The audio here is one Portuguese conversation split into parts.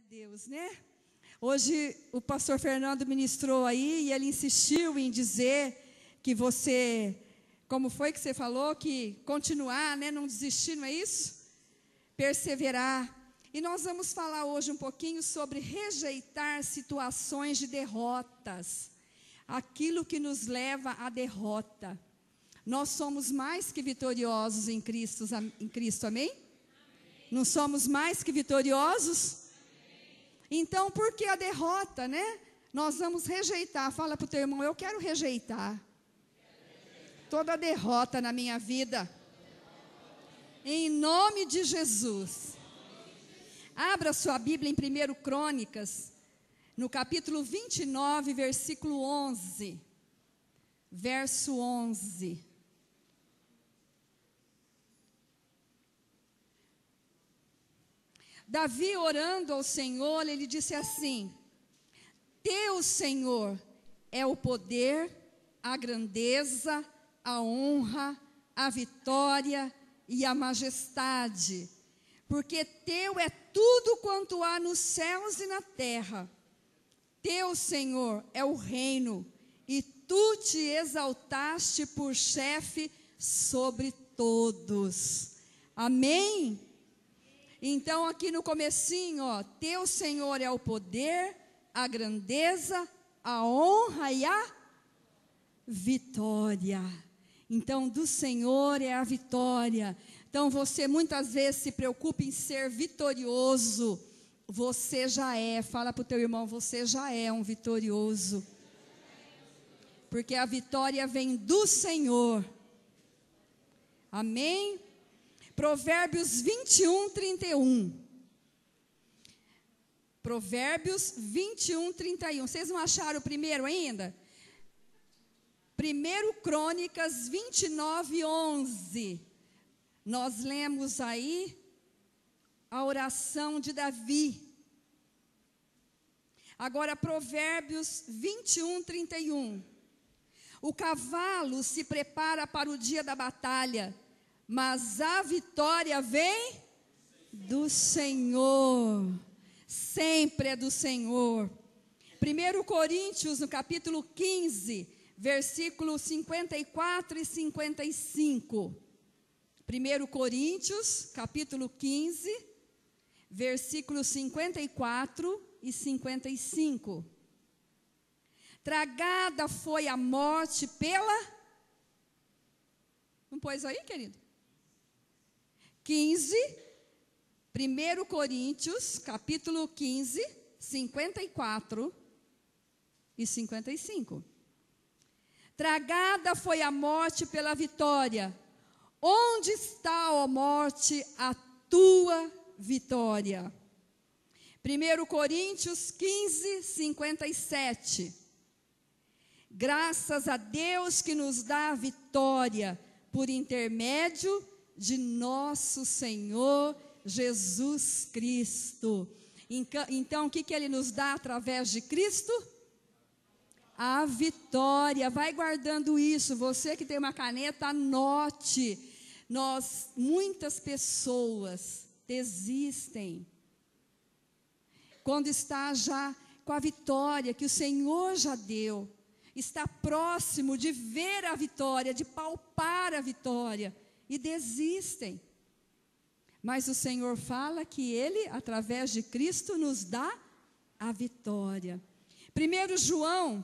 Deus, né? Hoje o pastor Fernando ministrou aí e ele insistiu em dizer que você, como foi que você falou, que continuar, né? Não desistir, não é isso? Perseverar. E nós vamos falar hoje um pouquinho sobre rejeitar situações de derrotas, aquilo que nos leva à derrota. Nós somos mais que vitoriosos em Cristo, amém? Não somos mais que vitoriosos? Então, por que a derrota, né? Nós vamos rejeitar. Fala para o teu irmão, eu quero rejeitar toda derrota na minha vida. Em nome de Jesus. Abra sua Bíblia em 1 Crônicas, no capítulo 29, versículo 11. Verso 11. Davi, orando ao Senhor, ele disse assim: Teu, Senhor, é o poder, a grandeza, a honra, a vitória e a majestade, porque teu é tudo quanto há nos céus e na terra. Teu, Senhor, é o reino, e tu te exaltaste por chefe sobre todos. Amém? Então, aqui no comecinho, ó, teu, Senhor, é o poder, a grandeza, a honra e a vitória. Então, do Senhor é a vitória. Então, você muitas vezes se preocupa em ser vitorioso. Você já é, fala para o teu irmão, você já é um vitorioso. Porque a vitória vem do Senhor. Amém? Provérbios 21, 31. Provérbios 21, 31. Vocês não acharam o primeiro ainda? 1 Crônicas 29, 11. Nós lemos aí a oração de Davi. Agora, Provérbios 21, 31. O cavalo se prepara para o dia da batalha, mas a vitória vem do Senhor. Sempre é do Senhor. 1 Coríntios, no capítulo 15, versículos 54 e 55. 1 Coríntios, capítulo 15, versículos 54 e 55. Tragada foi a morte pela... Não pôs aí, querido? 15, 1 Coríntios, capítulo 15, 54 e 55. Tragada foi a morte pela vitória. Onde está, ó morte, a tua vitória? 1 Coríntios 15, 57. Graças a Deus que nos dá a vitória por intermédio de nosso Senhor Jesus Cristo. Então, o que Ele nos dá através de Cristo? A vitória. Vai guardando isso. Você que tem uma caneta, anote. Muitas pessoas desistem quando está já com a vitória que o Senhor já deu. Está próximo de ver a vitória, de palpar a vitória. E desistem. Mas o Senhor fala que Ele, através de Cristo, nos dá a vitória. 1 João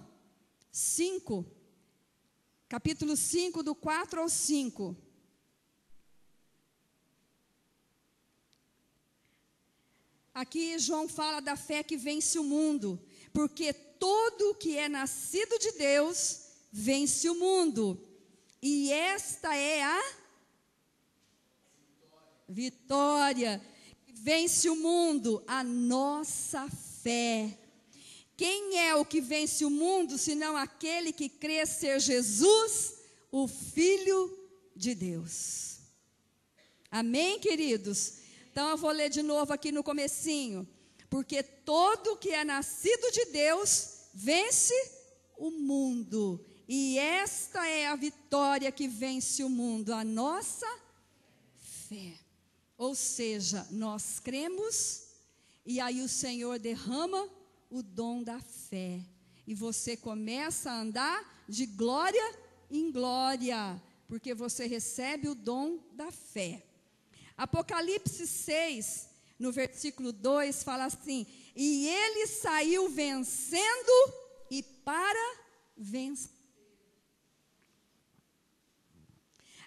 5, capítulo 5, do 4 ao 5. Aqui João fala da fé que vence o mundo, porque todo o que é nascido de Deus vence o mundo. E esta é a vitória que vence o mundo, a nossa fé. Quem é o que vence o mundo, senão aquele que crê ser Jesus, o Filho de Deus? Amém, queridos? Então eu vou ler de novo aqui no comecinho. Porque todo que é nascido de Deus vence o mundo. E esta é a vitória que vence o mundo, a nossa fé. Ou seja, nós cremos E aí o Senhor derrama o dom da fé. E você começa a andar de glória em glória, porque você recebe o dom da fé. Apocalipse 6, no versículo 2, fala assim: e ele saiu vencendo e para vencer.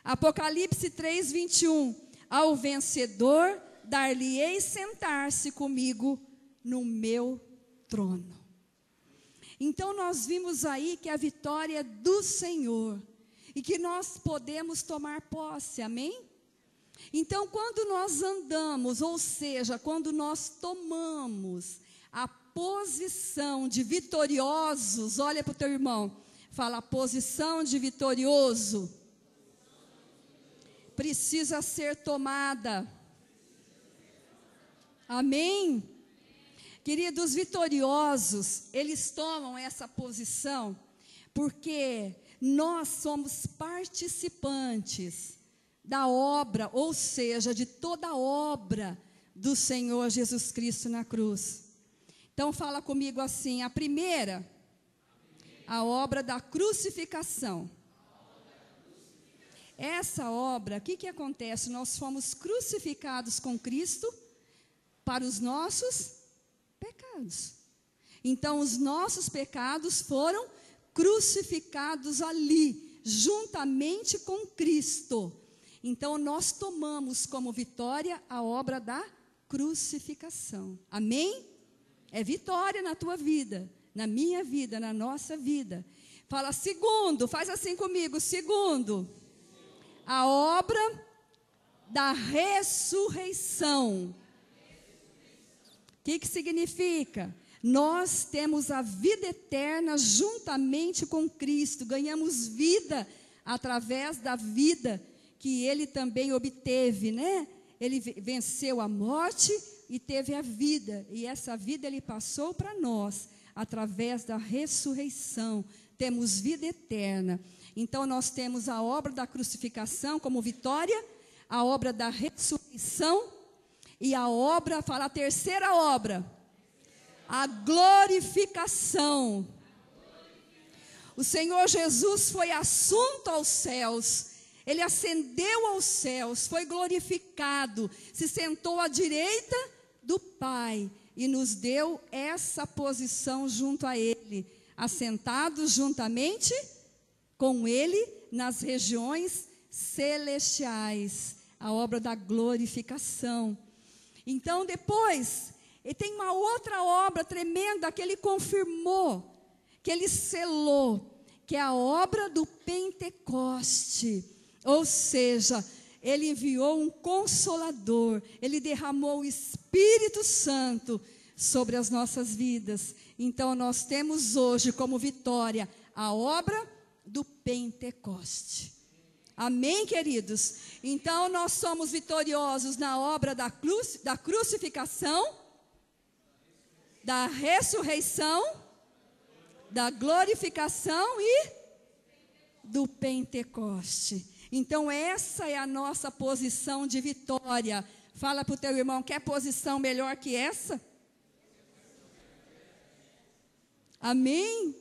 Apocalipse 3, 21, ao vencedor dar-lhe-ei sentar-se comigo no meu trono. Então nós vimos aí que a vitória é do Senhor e que nós podemos tomar posse, amém? Então quando nós andamos, ou seja, quando nós tomamos a posição de vitoriosos, olha para o teu irmão, fala, a posição de vitorioso precisa ser tomada. Amém? Queridos, vitoriosos, eles tomam essa posição porque nós somos participantes da obra, ou seja, de toda a obra do Senhor Jesus Cristo na cruz. Então fala comigo assim, a primeira, a obra da crucificação. Essa obra, o que acontece? Nós fomos crucificados com Cristo para os nossos pecados. Então, os nossos pecados foram crucificados ali, juntamente com Cristo. Então, nós tomamos como vitória a obra da crucificação. Amém? É vitória na tua vida, na minha vida, na nossa vida. Fala, segundo, faz assim comigo, segundo, a obra da ressurreição. O que significa? Nós temos a vida eterna juntamente com Cristo, ganhamos vida através da vida que Ele também obteve, né? Ele venceu a morte e teve a vida, e essa vida Ele passou para nós, através da ressurreição, temos vida eterna. Então nós temos a obra da crucificação como vitória, a obra da ressurreição, e a obra, fala a terceira obra, a glorificação. O Senhor Jesus foi assunto aos céus, Ele ascendeu aos céus, foi glorificado, se sentou à direita do Pai e nos deu essa posição junto a Ele, assentados juntamente com Ele nas regiões celestiais, a obra da glorificação. Então depois, ele tem uma outra obra tremenda que ele confirmou, que ele selou, que é a obra do Pentecoste. Ou seja, ele enviou um Consolador, ele derramou o Espírito Santo sobre as nossas vidas. Então nós temos hoje como vitória a obra do Pentecoste. Amém, queridos? Então nós somos vitoriosos na obra da crucificação, da ressurreição, da glorificação e do Pentecoste. Então essa é a nossa posição de vitória. Fala para o teu irmão, quer posição melhor que essa? Amém?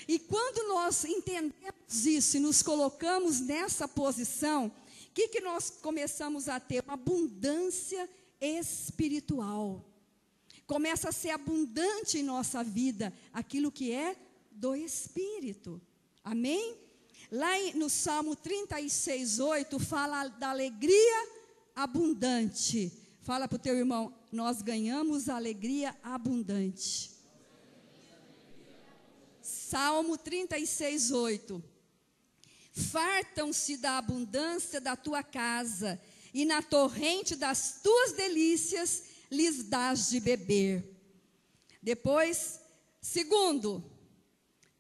E quando nós entendemos isso e nos colocamos nessa posição, o que nós começamos a ter? Uma abundância espiritual. Começa a ser abundante em nossa vida aquilo que é do Espírito. Amém? Lá no Salmo 36:8 fala da alegria abundante. Fala para o teu irmão, nós ganhamos a alegria abundante. Salmo 36:8. Fartam-se da abundância da tua casa, e na torrente das tuas delícias lhes dás de beber. Depois, segundo,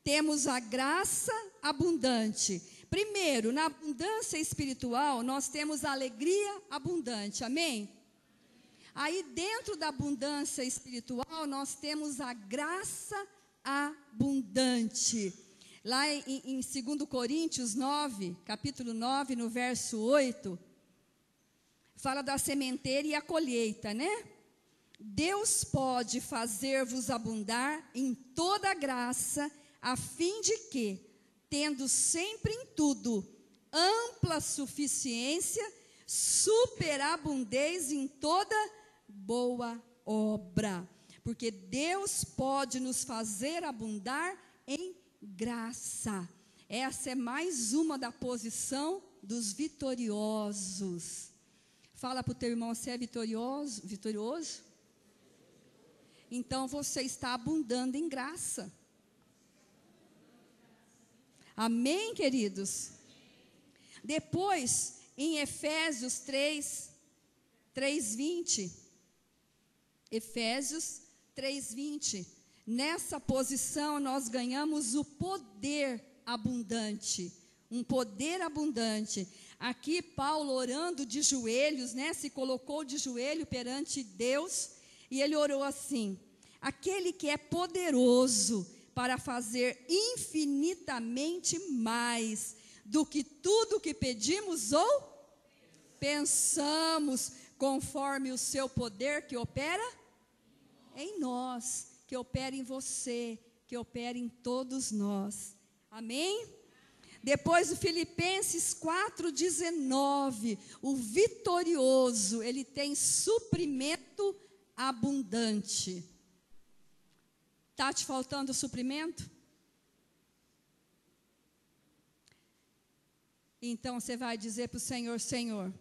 temos a graça abundante. Primeiro, na abundância espiritual, nós temos a alegria abundante, amém? Aí dentro da abundância espiritual, nós temos a graça abundante. Lá em 2 Coríntios 9, capítulo 9, no verso 8, fala da sementeira e a colheita, né? Deus pode fazer-vos abundar em toda graça, a fim de que, tendo sempre em tudo ampla suficiência, superabundeis em toda boa obra. Porque Deus pode nos fazer abundar em graça. Essa é mais uma da posição dos vitoriosos. Fala para o teu irmão, você é vitorioso? Então você está abundando em graça. Amém, queridos? Depois, em Efésios 3:20. Efésios 3:20. Nessa posição nós ganhamos o poder abundante. Um poder abundante. Aqui Paulo orando de joelhos, né? Se colocou de joelho perante Deus. E ele orou assim: aquele que é poderoso para fazer infinitamente mais do que tudo que pedimos ou pensamos, conforme o seu poder que opera em nós, que opera em você, que opera em todos nós. Amém? Depois o Filipenses 4:19, o vitorioso, ele tem suprimento abundante. Está te faltando suprimento? Então você vai dizer para o Senhor: Senhor,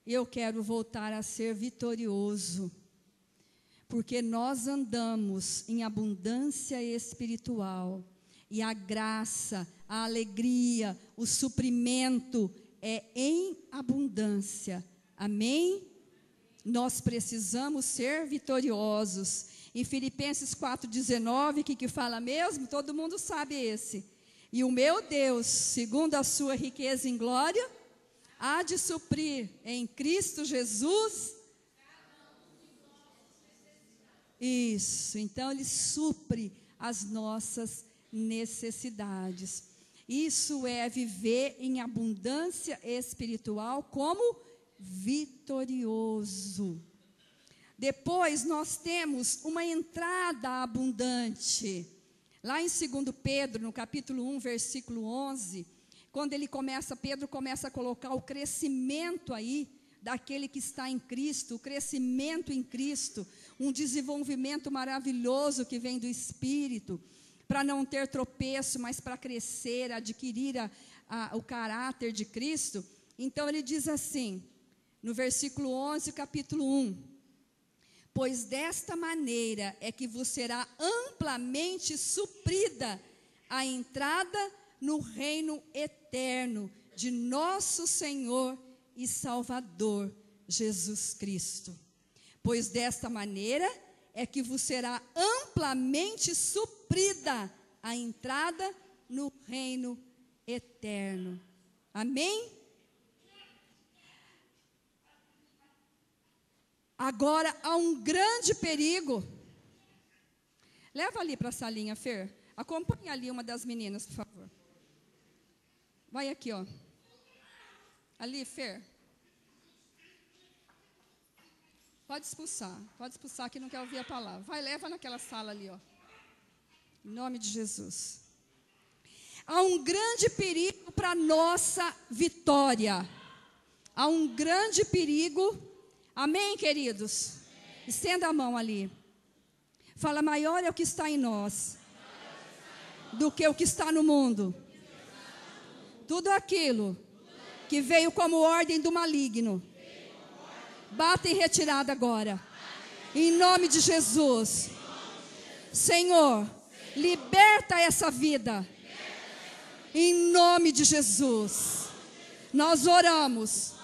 eu quero voltar a ser vitorioso, porque nós andamos em abundância espiritual, e a graça, a alegria, o suprimento é em abundância. Amém? Nós precisamos ser vitoriosos. Em Filipenses 4:19, que fala mesmo? Todo mundo sabe esse. E o meu Deus, segundo a sua riqueza em glória, há de suprir em Cristo Jesus. Isso, então ele supre as nossas necessidades. Isso é viver em abundância espiritual como vitorioso. Depois nós temos uma entrada abundante. Lá em 2 Pedro, no capítulo 1, versículo 11, quando Pedro começa a colocar o crescimento aí, daquele que está em Cristo, o crescimento em Cristo, um desenvolvimento maravilhoso que vem do Espírito, para não ter tropeço, mas para crescer, adquirir o caráter de Cristo. Então ele diz assim, no versículo 11, capítulo 1, pois desta maneira é que vos será amplamente suprida a entrada no reino eterno de nosso Senhor e Salvador Jesus Cristo. Pois desta maneira é que vos será amplamente suprida a entrada no reino eterno. Amém? Agora há um grande perigo. Leva ali para a salinha, Fer. Acompanhe ali uma das meninas, por favor. Vai aqui, ó. Ali, Fer. Pode expulsar que não quer ouvir a palavra. Vai, leva naquela sala ali, ó. Em nome de Jesus. Há um grande perigo para a nossa vitória. Há um grande perigo. Amém, queridos? Estenda a mão ali. Fala, maior é o que está em nós do que o que está no mundo. Tudo aquilo que veio como ordem do maligno, bata em retirada agora. Em nome de Jesus. Senhor, liberta essa vida. Em nome de Jesus. Nós oramos,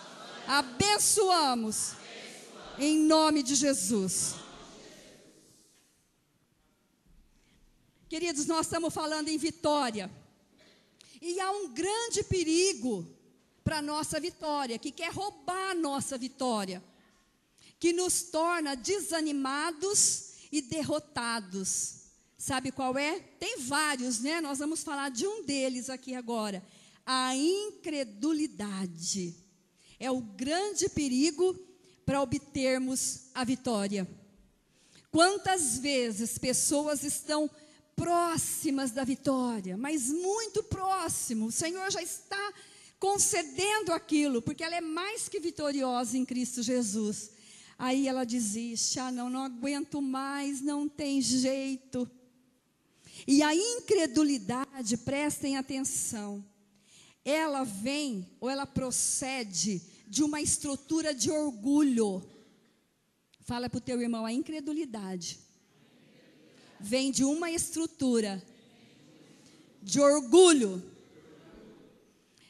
abençoamos. Em nome de Jesus. Queridos, nós estamos falando em vitória. E há um grande perigo para a nossa vitória, que quer roubar a nossa vitória, que nos torna desanimados e derrotados. Sabe qual é? Tem vários, né? Nós vamos falar de um deles aqui agora. A incredulidade é o grande perigo para obtermos a vitória. Quantas vezes pessoas estão próximas da vitória, mas muito próximo, o Senhor já está concedendo aquilo, porque ela é mais que vitoriosa em Cristo Jesus. Aí ela desiste, não aguento mais, não tem jeito. E a incredulidade, prestem atenção, ela vem ou ela procede de uma estrutura de orgulho. Fala para o teu irmão, a incredulidade vem de uma estrutura de orgulho.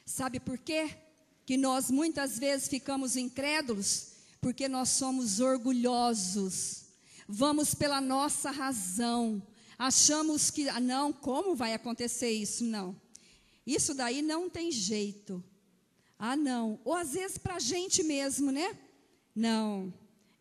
Sabe por quê? Que nós muitas vezes ficamos incrédulos? Porque nós somos orgulhosos. Vamos pela nossa razão. Achamos que, não, como vai acontecer isso? Não. Isso daí não tem jeito. Não. Ou às vezes para a gente mesmo, né? Não.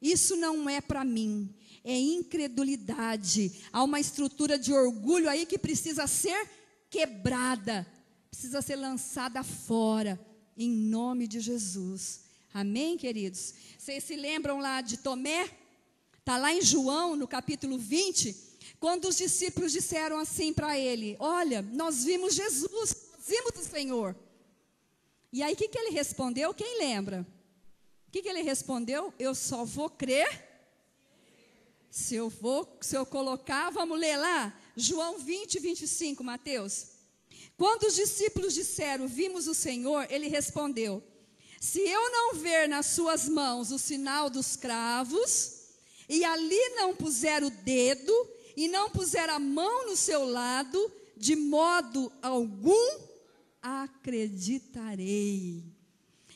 Isso não é para mim. É incredulidade. Há uma estrutura de orgulho aí que precisa ser quebrada. Precisa ser lançada fora. Em nome de Jesus. Amém, queridos? Vocês se lembram lá de Tomé? Está lá em João, no capítulo 20, quando os discípulos disseram assim para ele: olha, nós vimos Jesus, nós vimos o Senhor. E aí o que ele respondeu? Quem lembra? O que ele respondeu? Eu só vou crer se eu colocar, vamos ler lá, João 20, 25, Mateus. Quando os discípulos disseram, vimos o Senhor, ele respondeu: se eu não ver nas suas mãos o sinal dos cravos, e ali não puser o dedo, e não puser a mão no seu lado, de modo algum acreditarei.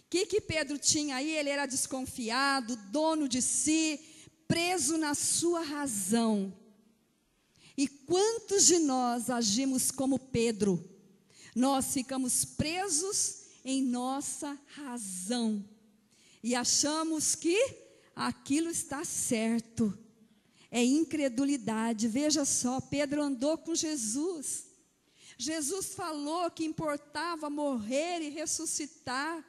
O que Pedro tinha aí? Ele era desconfiado, dono de si, preso na sua razão. E quantos de nós agimos como Pedro? Nós ficamos presos em nossa razão e achamos que aquilo está certo. É incredulidade. Veja só, Pedro andou com Jesus. Jesus falou que importava morrer e ressuscitar.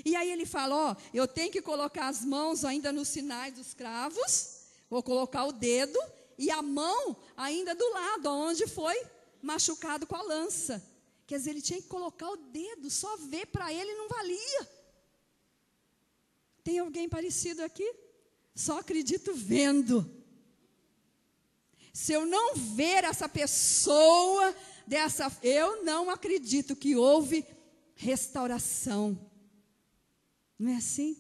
E aí ele fala, eu tenho que colocar as mãos ainda nos sinais dos cravos, vou colocar o dedo e a mão ainda do lado, onde foi machucado com a lança. Quer dizer, ele tinha que colocar o dedo, só ver para ele não valia. Tem alguém parecido aqui? Só acredito vendo. Se eu não ver essa pessoa, eu não acredito que houve restauração. Não é assim?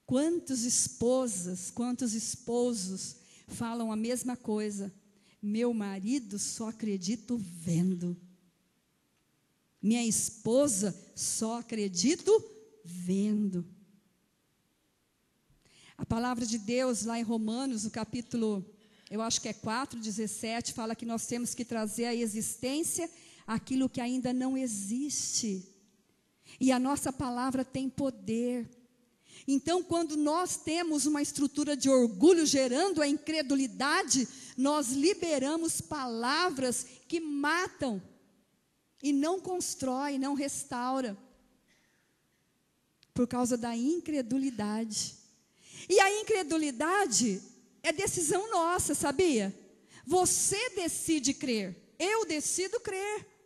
Quantas esposas, quantos esposos falam a mesma coisa? Meu marido só acredito vendo. Minha esposa só acredito vendo. A palavra de Deus lá em Romanos, no capítulo, eu acho que é 4:17, fala que nós temos que trazer à existência aquilo que ainda não existe. E a nossa palavra tem poder. Então, quando nós temos uma estrutura de orgulho gerando a incredulidade, nós liberamos palavras que matam e não constroem, não restauram, por causa da incredulidade. E a incredulidade é decisão nossa, sabia? Você decide crer, eu decido crer.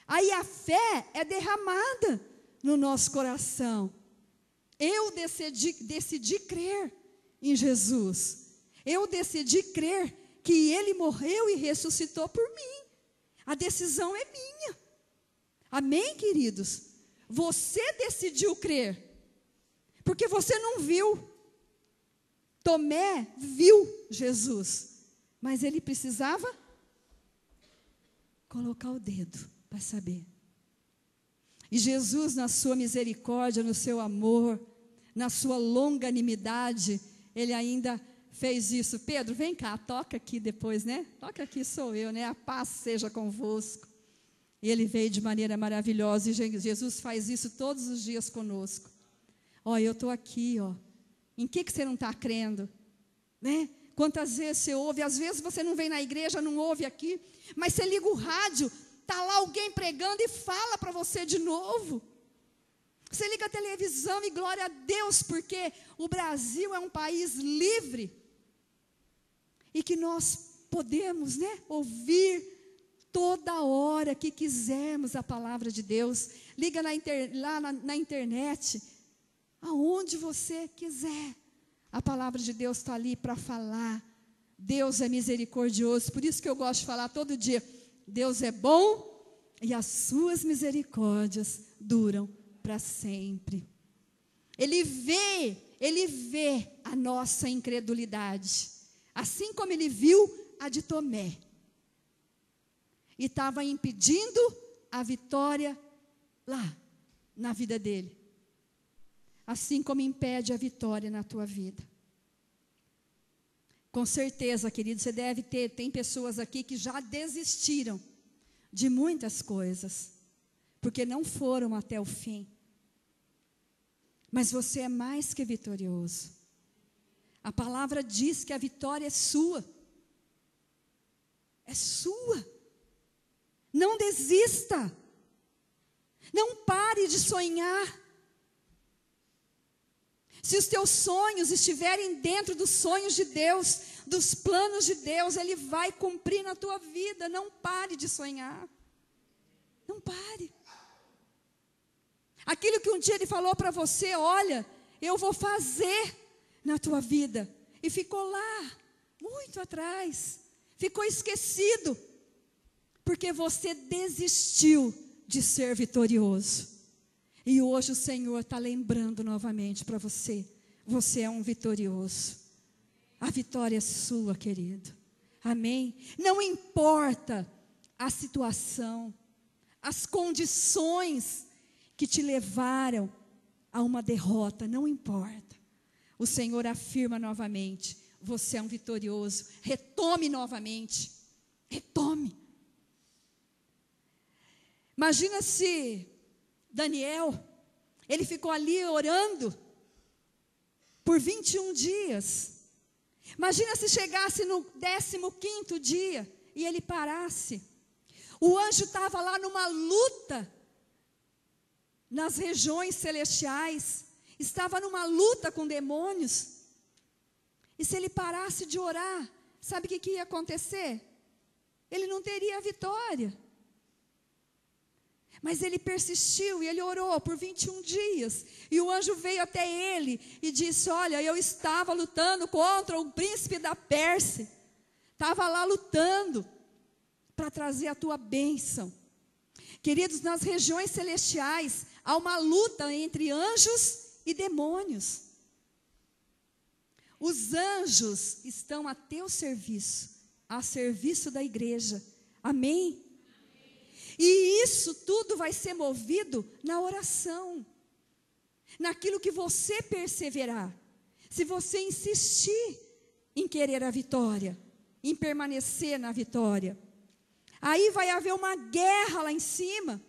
Aí a fé é derramada no nosso coração. Eu decidi crer em Jesus. Eu decidi crer que Ele morreu e ressuscitou por mim. A decisão é minha. Amém, queridos? Você decidiu crer. Porque você não viu. Tomé viu Jesus. Mas ele precisava colocar o dedo para saber. E Jesus, na sua misericórdia, no seu amor, na sua longanimidade, Ele ainda fez isso. Pedro, vem cá, toca aqui depois, né? Toca aqui, sou eu, né? A paz seja convosco. E Ele veio de maneira maravilhosa, e Jesus faz isso todos os dias conosco. Eu estou aqui, Em que você não está crendo? Né? Quantas vezes você ouve, às vezes você não vem na igreja, não ouve aqui, mas você liga o rádio, está lá alguém pregando e fala para você de novo. Você liga a televisão e glória a Deus, porque o Brasil é um país livre. E que nós podemos, né, ouvir toda hora que quisermos a palavra de Deus. Liga lá na internet, aonde você quiser. A palavra de Deus está ali para falar. Deus é misericordioso, por isso que eu gosto de falar todo dia. Deus é bom e as suas misericórdias duram para sempre. Ele vê a nossa incredulidade, assim como ele viu a de Tomé. E estava impedindo a vitória lá, na vida dele. Assim como impede a vitória na tua vida. Com certeza, querido, você deve tem pessoas aqui que já desistiram de muitas coisas, porque não foram até o fim. Mas você é mais que vitorioso. A palavra diz que a vitória é sua. É sua. Não desista. Não pare de sonhar. Se os teus sonhos estiverem dentro dos sonhos de Deus, dos planos de Deus, Ele vai cumprir na tua vida. Não pare de sonhar. Não pare. Aquilo que um dia Ele falou para você, olha, eu vou fazer na tua vida. E ficou lá, muito atrás. Ficou esquecido. Porque você desistiu de ser vitorioso. E hoje o Senhor está lembrando novamente para você. Você é um vitorioso. A vitória é sua, querido. Amém? Não importa a situação, as condições que te levaram a uma derrota, não importa. O Senhor afirma novamente, você é um vitorioso. Retome novamente. Retome. Imagina se Daniel, ele ficou ali orando por 21 dias. Imagina se chegasse no 15º dia e ele parasse. O anjo estava lá numa luta nas regiões celestiais, estava numa luta com demônios. E se ele parasse de orar, sabe o que ia acontecer? Ele não teria vitória. Mas ele persistiu e ele orou por 21 dias. E o anjo veio até ele e disse, olha, eu estava lutando contra o príncipe da Pérsia. Estava lá lutando para trazer a tua bênção. Queridos, nas regiões celestiais, há uma luta entre anjos e demônios. Os anjos estão a teu serviço, a serviço da igreja. Amém? E isso tudo vai ser movido na oração, naquilo que você perseverar. Se você insistir em querer a vitória, em permanecer na vitória, aí vai haver uma guerra lá em cima,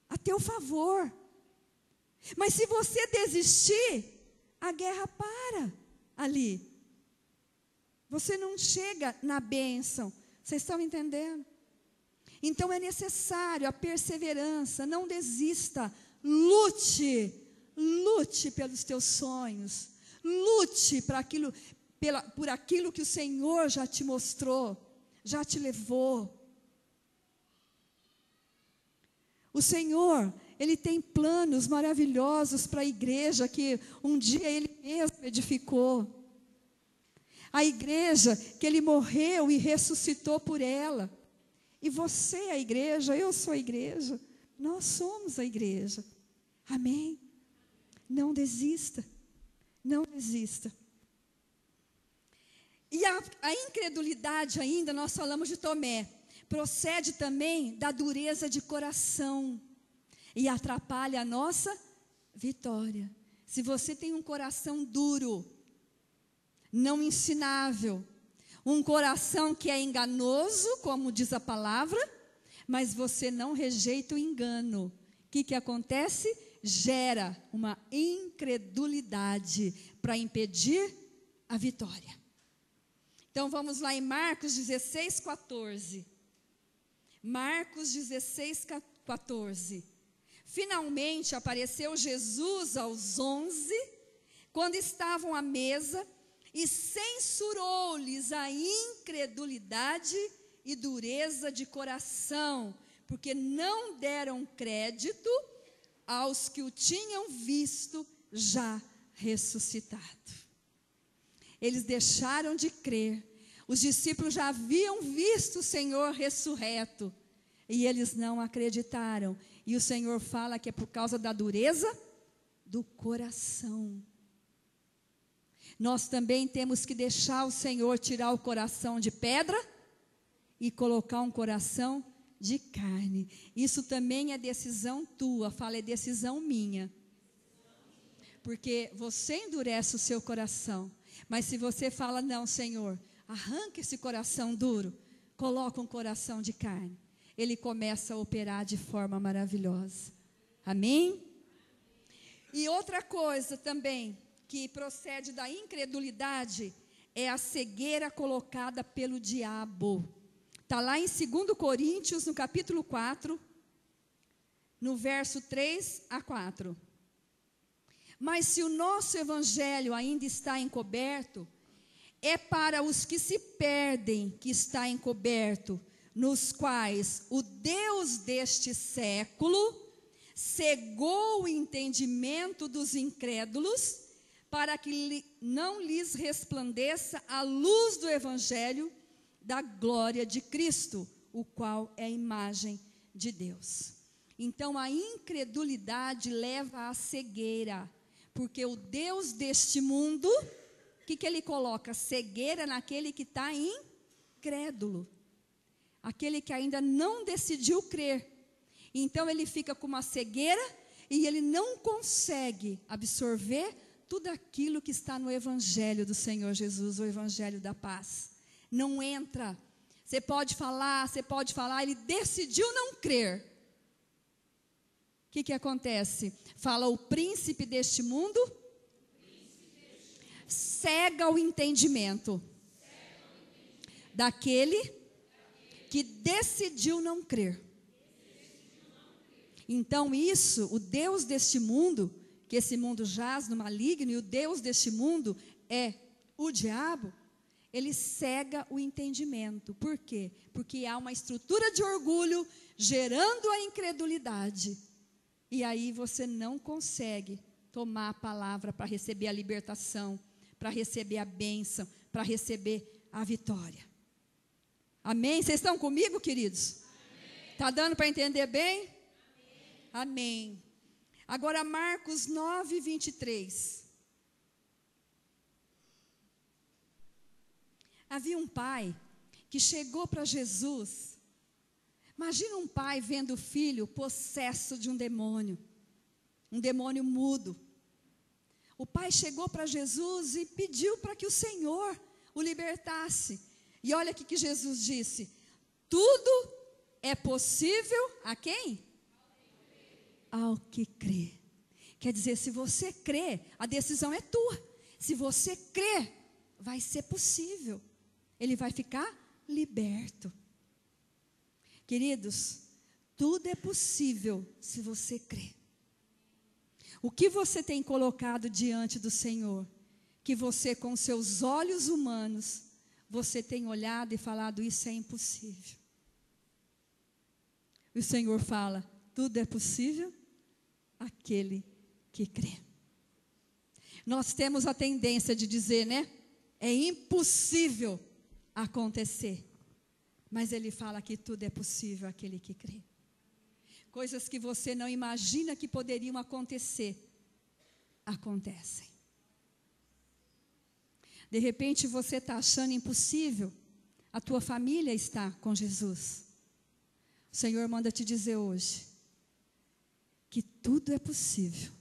a teu favor. Mas se você desistir, a guerra para ali. Você não chega na bênção. Vocês estão entendendo? Então é necessário a perseverança, não desista, lute pelos teus sonhos, lute por aquilo que o Senhor já te mostrou, já te levou. O Senhor, Ele tem planos maravilhosos para a igreja que um dia Ele mesmo edificou. A igreja que Ele morreu e ressuscitou por ela. E você é a igreja, eu sou a igreja, nós somos a igreja. Amém? Não desista, não desista. E a incredulidade ainda, nós falamos de Tomé, procede também da dureza de coração e atrapalha a nossa vitória. Se você tem um coração duro, não ensinável, um coração que é enganoso, como diz a palavra, mas você não rejeita o engano. O que acontece? Gera uma incredulidade para impedir a vitória. Então vamos lá em Marcos 16:14. Marcos 16:14. Finalmente apareceu Jesus aos 11, quando estavam à mesa, e censurou-lhes a incredulidade e dureza de coração, porque não deram crédito aos que o tinham visto já ressuscitado. Eles deixaram de crer. Os discípulos já haviam visto o Senhor ressurreto, e eles não acreditaram. E o Senhor fala que é por causa da dureza do coração. Nós também temos que deixar o Senhor tirar o coração de pedra e colocar um coração de carne. Isso também é decisão tua, fala, é decisão minha. Porque você endurece o seu coração. Mas se você fala, não, Senhor, arranca esse coração duro, coloca um coração de carne, Ele começa a operar de forma maravilhosa. Amém? E outra coisa também, que procede da incredulidade, é a cegueira colocada pelo diabo. Está lá em 2 Coríntios, no capítulo 4, no verso 3 a 4. Mas se o nosso evangelho ainda está encoberto, é para os que se perdem que está encoberto, nos quais o Deus deste século cegou o entendimento dos incrédulos, para que não lhes resplandeça a luz do evangelho da glória de Cristo, o qual é a imagem de Deus. Então a incredulidade leva à cegueira, porque o Deus deste mundo, o que ele coloca? Cegueira naquele que está incrédulo, aquele que ainda não decidiu crer. Então ele fica com uma cegueira e ele não consegue absorver tudo aquilo que está no evangelho do Senhor Jesus, o evangelho da paz. Não entra. Você pode falar, ele decidiu não crer. O que acontece? Fala, o príncipe deste mundo cega o entendimento daquele que decidiu não crer. Então isso, o Deus deste mundo, que esse mundo jaz no maligno, e o Deus deste mundo é o diabo, ele cega o entendimento. Por quê? Porque há uma estrutura de orgulho gerando a incredulidade. E aí você não consegue tomar a palavra para receber a libertação, para receber a bênção, para receber a vitória. Amém? Vocês estão comigo, queridos? Está dando para entender bem? Amém. Agora Marcos 9, 23. Havia um pai que chegou para Jesus. Imagina um pai vendo o filho possesso de um demônio mudo. O pai chegou para Jesus e pediu para que o Senhor o libertasse. E olha o que Jesus disse: tudo é possível a quem? Ao que crê. Quer dizer, se você crê, a decisão é tua. Se você crê, vai ser possível. Ele vai ficar liberto. Queridos, tudo é possível se você crê. O que você tem colocado diante do Senhor, que você com seus olhos humanos, você tem olhado e falado, isso é impossível. O Senhor fala, tudo é possível aquele que crê. Nós temos a tendência de dizer, né? É impossível acontecer. Mas Ele fala que tudo é possível aquele que crê. Coisas que você não imagina que poderiam acontecer, acontecem. De repente você está achando impossível, a tua família está com Jesus. O Senhor manda te dizer hoje, que tudo é possível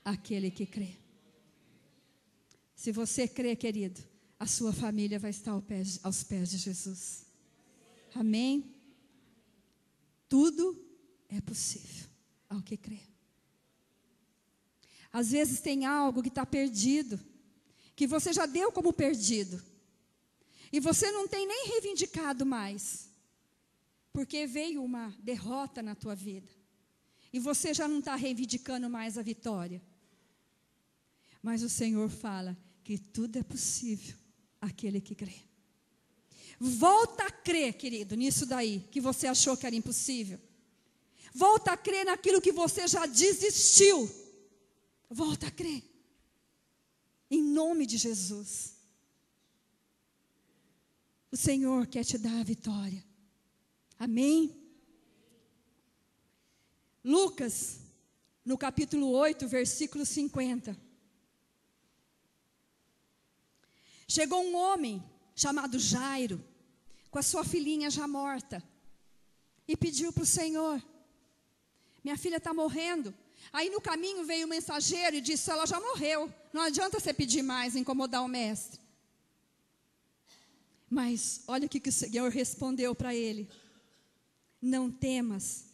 àquele que crê. Se você crê, querido, a sua família vai estar aos pés de Jesus. Amém? Tudo é possível ao que crê. Às vezes tem algo que está perdido, que você já deu como perdido, e você não tem nem reivindicado mais, porque veio uma derrota na tua vida. e você já não está reivindicando mais a vitória. Mas o Senhor fala que tudo é possível àquele que crê. Volta a crer, querido, nisso daí, que você achou que era impossível. Volta a crer naquilo que você já desistiu. Volta a crer. Em nome de Jesus. O Senhor quer te dar a vitória. Amém? Lucas, no capítulo 8, versículo 50. Chegou um homem chamado Jairo, com a sua filhinha já morta, e pediu para o Senhor: minha filha está morrendo. Aí no caminho veio o mensageiro e disse: ela já morreu, não adianta você pedir mais, incomodar o mestre. Mas olha o que o Senhor respondeu para ele: não temas,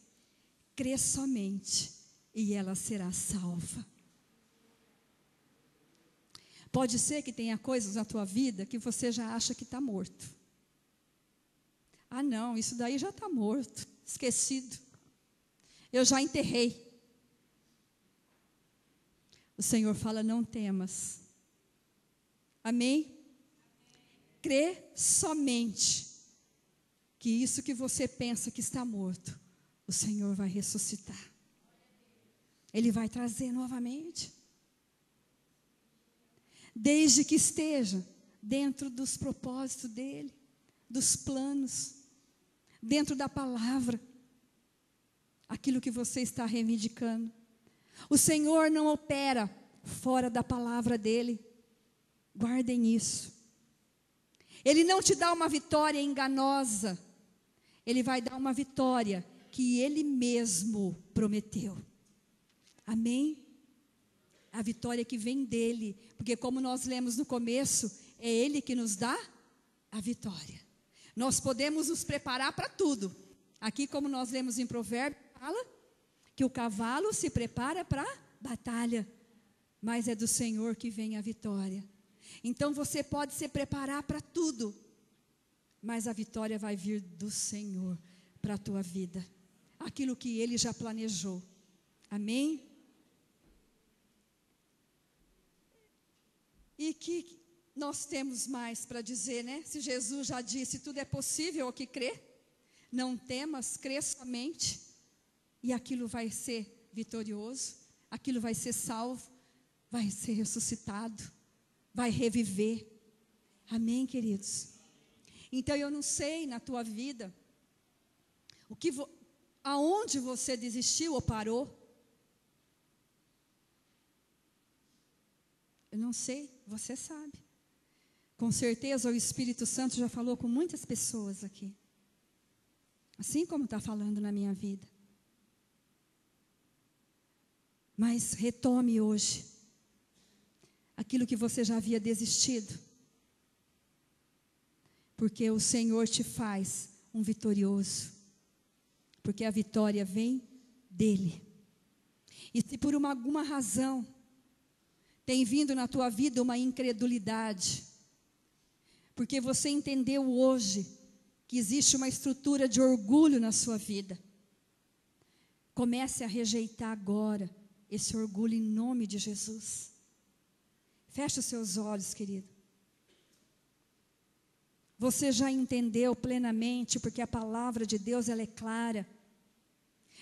crê somente e ela será salva. Pode ser que tenha coisas na tua vida que você já acha que está morto. Ah não, isso daí já está morto, esquecido. Eu já enterrei. O Senhor fala: não temas. Amém? Crê somente que isso que você pensa que está morto, o Senhor vai ressuscitar. Ele vai trazer novamente. Desde que esteja dentro dos propósitos dEle, dos planos, dentro da palavra, aquilo que você está reivindicando. O Senhor não opera fora da palavra dEle. Guardem isso. Ele não te dá uma vitória enganosa. Ele vai dar uma vitória que Ele mesmo prometeu. Amém? A vitória que vem dEle. Porque como nós lemos no começo, é Ele que nos dá a vitória. Nós podemos nos preparar para tudo. Aqui, como nós lemos em Provérbios, fala que o cavalo se prepara para a batalha. Mas é do Senhor que vem a vitória. Então você pode se preparar para tudo, mas a vitória vai vir do Senhor para a tua vida. Aquilo que Ele já planejou. Amém? E que nós temos mais para dizer, né? Se Jesus já disse, tudo é possível ao que crê. Não temas, crê somente. E aquilo vai ser vitorioso. Aquilo vai ser salvo. Vai ser ressuscitado. Vai reviver. Amém, queridos? Então eu não sei na tua vida aonde você desistiu ou parou. Eu não sei, você sabe. Com certeza o Espírito Santo já falou com muitas pessoas aqui. Assim como está falando na minha vida. Mas retome hoje aquilo que você já havia desistido. Porque o Senhor te faz um vitorioso. Porque a vitória vem dEle. E se por alguma razão tem vindo na tua vida uma incredulidade, porque você entendeu hoje que existe uma estrutura de orgulho na sua vida, comece a rejeitar agora esse orgulho em nome de Jesus. Feche os seus olhos, querido. Você já entendeu plenamente, porque a palavra de Deus, ela é clara.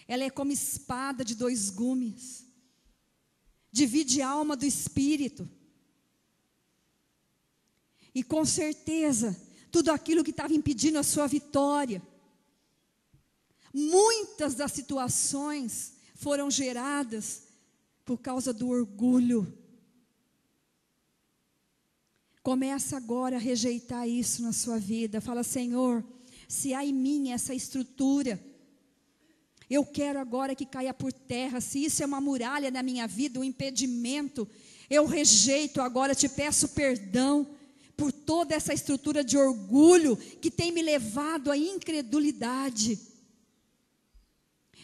Ela é como espada de 2 gumes. Divide a alma do espírito. E com certeza, tudo aquilo que estava impedindo a sua vitória. Muitas das situações foram geradas por causa do orgulho. Começa agora a rejeitar isso na sua vida. Fala: Senhor, se há em mim essa estrutura, eu quero agora que caia por terra. Se isso é uma muralha na minha vida, um impedimento, eu rejeito agora, te peço perdão por toda essa estrutura de orgulho que tem me levado à incredulidade.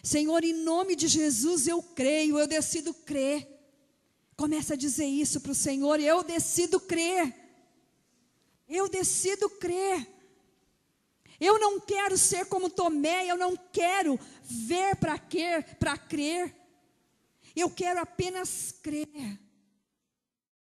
Senhor, em nome de Jesus eu creio, eu decido crer. Começa a dizer isso para o Senhor: eu decido crer. Eu decido crer. Eu não quero ser como Tomé, eu não quero ver para crer. Eu quero apenas crer.